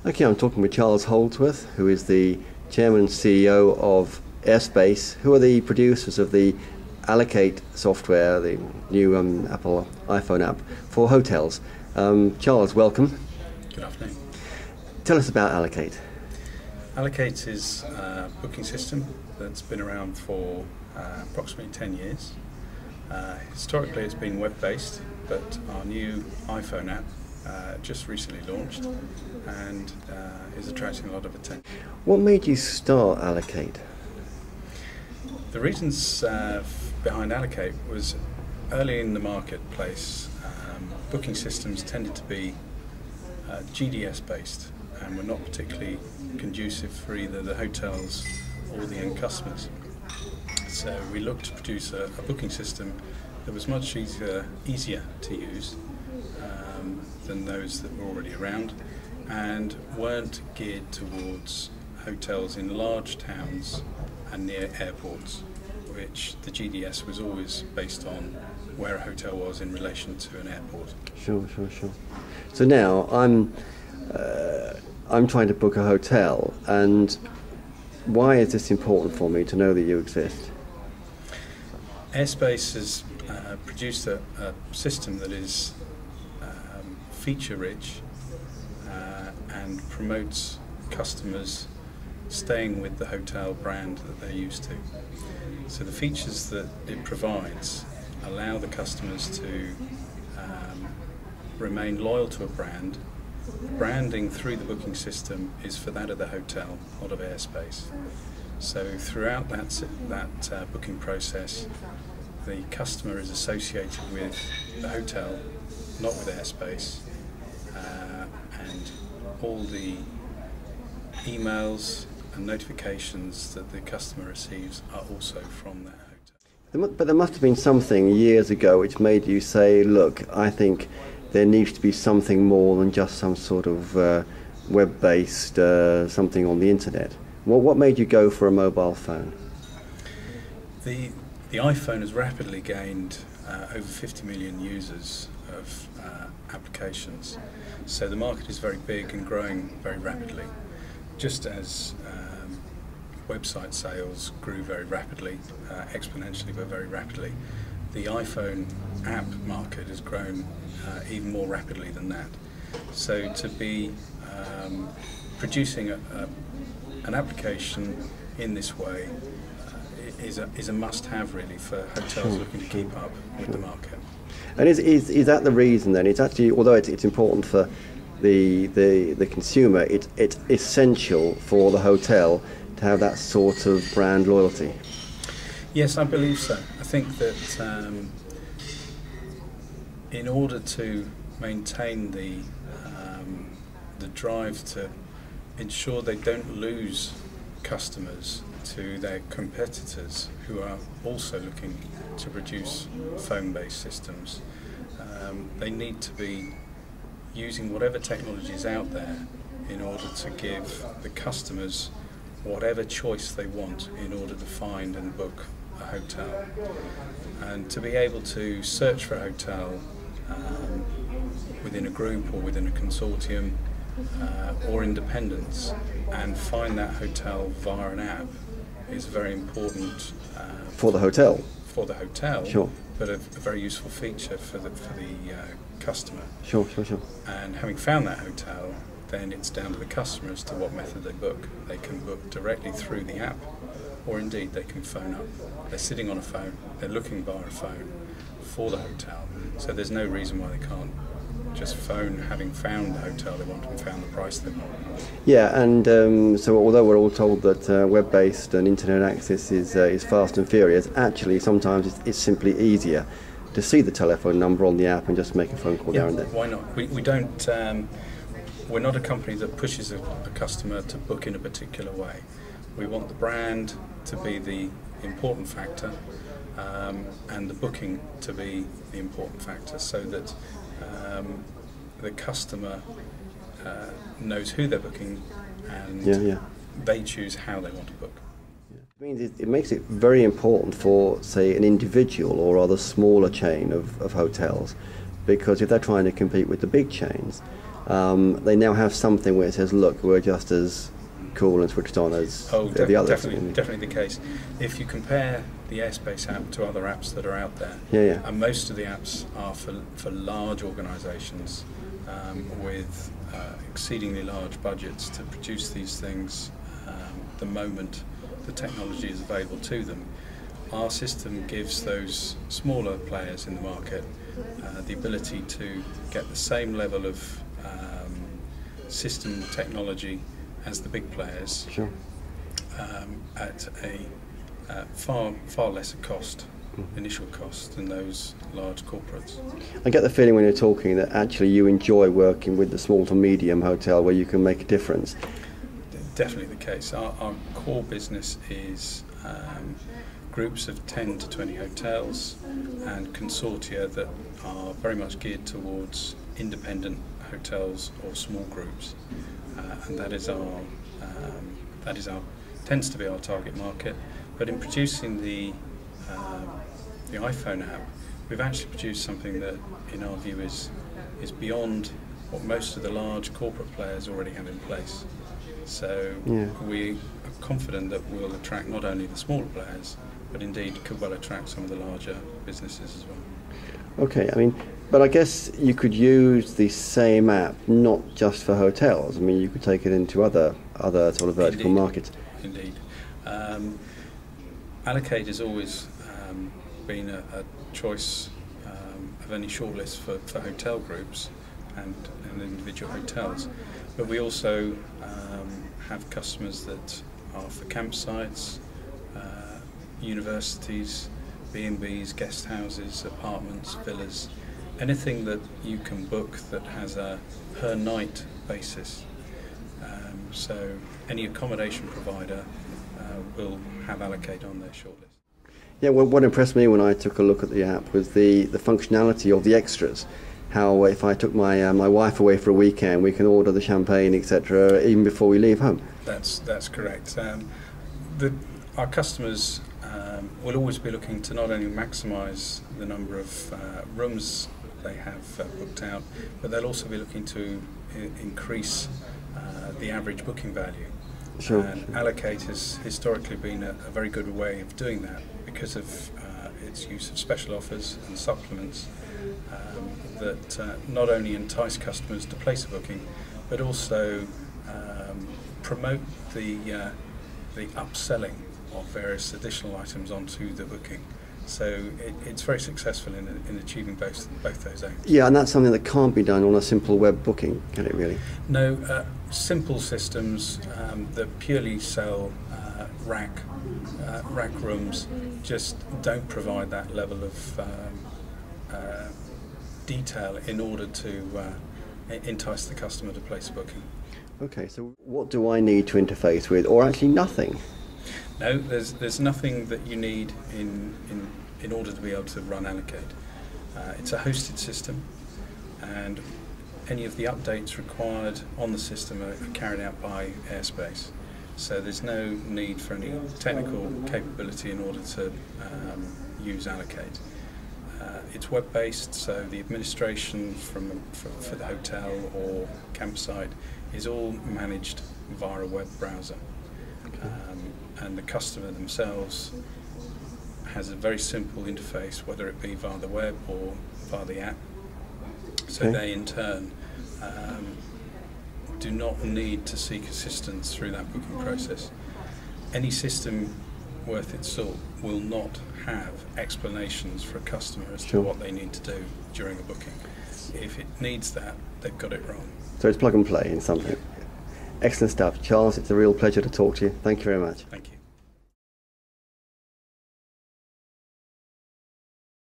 Okay, I'm talking with Charles Holdsworth, who is the Chairman and CEO of Airspace, who are the producers of the Allocate software, the new Apple iPhone app for hotels. Charles, welcome. Good afternoon. Tell us about Allocate. Allocate is a booking system that's been around for approximately 10 years. Historically it's been web-based, but our new iPhone app just recently launched and is attracting a lot of attention. What made you start Allocate? The reasons behind Allocate was early in the marketplace, booking systems tended to be GDS based and were not particularly conducive for either the hotels or the end customers. So we looked to produce a booking system that was much easier to use than those that were already around and weren't geared towards hotels in large towns and near airports, which the GDS was always based on where a hotel was in relation to an airport. Sure. So now I'm trying to book a hotel, and why is this important for me to know that you exist? Airspace has produced a system that is feature-rich and promotes customers staying with the hotel brand that they're used to. So the features that it provides allow the customers to remain loyal to a brand. Branding through the booking system is for that of the hotel, not of Airspace. So throughout that booking process, the customer is associated with the hotel, not with Airspace, and all the emails and notifications that the customer receives are also from that hotel. But there must have been something years ago which made you say, look, I think there needs to be something more than just some sort of web-based something on the internet. What made you go for a mobile phone? The iPhone has rapidly gained over 50 million users of applications. So the market is very big and growing very rapidly. Just as website sales grew very rapidly, exponentially but very rapidly, the iPhone app market has grown even more rapidly than that. So to be producing an application in this way is a must-have really for hotels looking to keep up with the market. And is that the reason then? It's actually, although it's important for the consumer, it's essential for the hotel to have that sort of brand loyalty. Yes, I believe so. I think that in order to maintain the drive to ensure they don't lose customers to their competitors who are also looking to produce phone-based systems, they need to be using whatever technology is out there in order to give the customers whatever choice they want in order to find and book a hotel. And to be able to search for a hotel within a group or within a consortium or independents and find that hotel via an app is very important for the hotel. For the hotel, sure. But a very useful feature for the customer. Sure. And having found that hotel, then it's down to the customer as to what method they book. They can book directly through the app, or indeed they can phone up. They're sitting on a phone, they're looking via a phone for the hotel, so there's no reason why they can't just phone having found the hotel they want and found the price they want. Yeah, and so although we're all told that web-based and internet access is fast and furious, actually sometimes it's simply easier to see the telephone number on the app and just make a phone call there and then. Why not? We don't. We're not a company that pushes a customer to book in a particular way. We want the brand to be the important factor and the booking to be the important factor, so that the customer knows who they're booking and they choose how they want to book. It means it makes it very important for, say, an individual or rather smaller chain of hotels, because if they're trying to compete with the big chains, they now have something where it says, look, we're just as cool and switched on as the others. Definitely the case. If you compare the Airspace app to other apps that are out there, and most of the apps are for large organisations with exceedingly large budgets to produce these things the moment the technology is available to them. Our system gives those smaller players in the market the ability to get the same level of system technology as the big players, sure. At a far lesser cost, initial cost, than those large corporates. I get the feeling when you're talking that actually you enjoy working with the small to medium hotel where you can make a difference. Definitely the case. Our core business is groups of 10 to 20 hotels and consortia that are very much geared towards independent hotels or small groups, and that is our tends to be our target market. But in producing the iPhone app, we've actually produced something that, in our view, is beyond what most of the large corporate players already have in place. So we are confident that we'll attract not only the smaller players, but indeed could well attract some of the larger businesses as well. Okay, I mean, but I guess you could use the same app not just for hotels. I mean, you could take it into other sort of vertical markets. Indeed. Allocate has always been a choice of any shortlist for hotel groups and individual hotels. But we also have customers that are for campsites, universities, B&Bs, guest houses, apartments, villas, anything that you can book that has a per night basis. So any accommodation provider will have Allocate on their shortlist. Yeah, well, what impressed me when I took a look at the app was the functionality of the extras. How if I took my my wife away for a weekend, we can order the champagne, etc., even before we leave home. That's correct. Our customers will always be looking to not only maximise the number of rooms they have booked out, but they'll also be looking to increase the average booking value. Sure. And Allocate has historically been a very good way of doing that because of its use of special offers and supplements that not only entice customers to place a booking, but also promote the upselling of various additional items onto the booking. So it's very successful in achieving both those aims. Yeah, and that's something that can't be done on a simple web booking, can it really? No, simple systems that purely sell rack rooms just don't provide that level of detail in order to entice the customer to place a booking. Okay, so what do I need to interface with, or actually nothing? No, there's nothing that you need in order to be able to run Allocate. It's a hosted system, and any of the updates required on the system are carried out by Airspace. So there's no need for any technical capability in order to use Allocate. It's web-based, so the administration for the hotel or campsite is all managed via a web browser. And the customer themselves has a very simple interface, whether it be via the web or via the app. So they in turn do not need to seek assistance through that booking process. Any system worth its salt will not have explanations for a customer as to what they need to do during a booking. If it needs that, they've got it wrong. So it's plug and play in something. Excellent stuff. Charles, it's a real pleasure to talk to you. Thank you very much. Thank you.